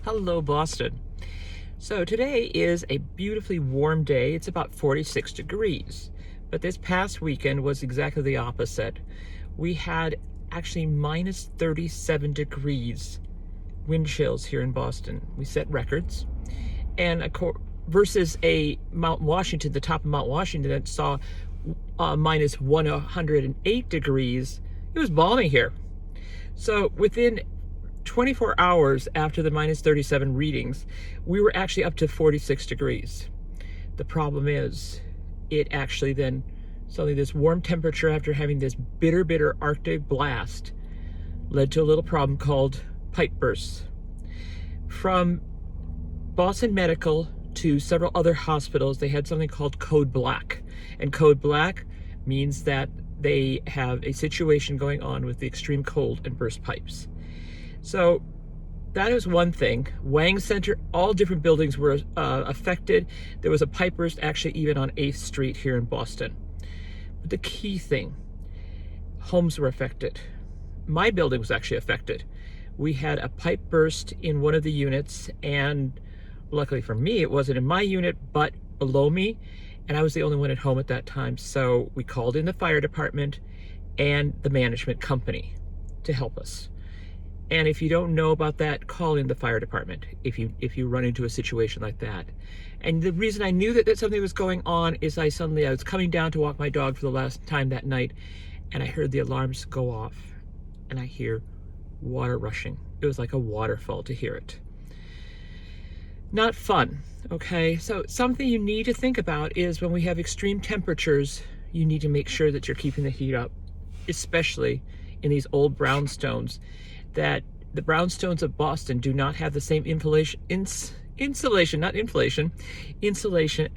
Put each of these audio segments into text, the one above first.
Hello, Boston. So today is a beautifully warm day. It's about 46 degrees. But this past weekend was exactly the opposite. We had actually minus 37 degrees wind chills here in Boston. We set records. And versus a Mount Washington, the top of Mount Washington that saw minus 108 degrees, it was balmy here. So within 24 hours after the minus 37 readings, we were actually up to 46 degrees. The problem is, it actually then, suddenly this warm temperature after having this bitter Arctic blast led to a little problem called pipe bursts. From Boston Medical to several other hospitals, they had something called Code Black. And Code Black means that they have a situation going on with the extreme cold and burst pipes. So that is one thing. Wang Center, all different buildings were affected. There was a pipe burst actually even on 8th Street here in Boston. But the key thing, homes were affected. My building was actually affected. We had a pipe burst in one of the units, and luckily for me, it wasn't in my unit, but below me, and I was the only one at home at that time. So we called in the fire department and the management company to help us. And if you don't know about that, call in the fire department if you run into a situation like that. And the reason I knew that something was going on is I was coming down to walk my dog for the last time that night, and I heard the alarms go off, and I hear water rushing. It was like a waterfall to hear it. Not fun, okay? So something you need to think about is when we have extreme temperatures, you need to make sure that you're keeping the heat up, especially in these old brownstones. That the brownstones of Boston do not have the same insulation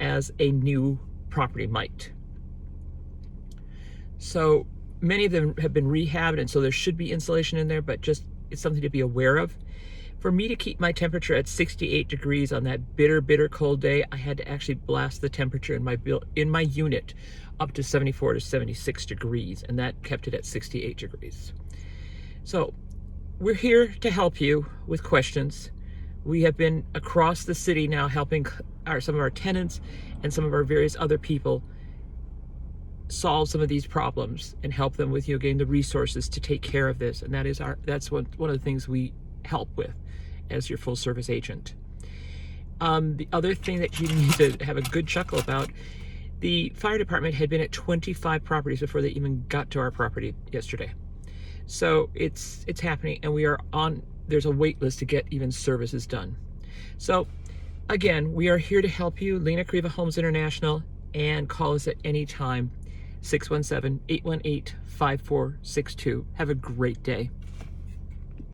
as a new property might. So many of them have been rehabbed, and so there should be insulation in there, but just it's something to be aware of. For me to keep my temperature at 68 degrees on that bitter cold day, I had to actually blast the temperature in my unit up to 74 to 76 degrees, and that kept it at 68 degrees. So we're here to help you with questions. We have been across the city now helping some of our tenants and some of our various other people solve some of these problems and help them with getting the resources to take care of this. And that's one of the things we help with as your full service agent. The other thing that you need to have a good chuckle about, the fire department had been at 25 properties before they even got to our property yesterday. So it's happening, and there's a wait list to get even services done. So again, we are here to help you. Lena Kriva Homes International, and call us at any time, 617-818-5462. Have a great day.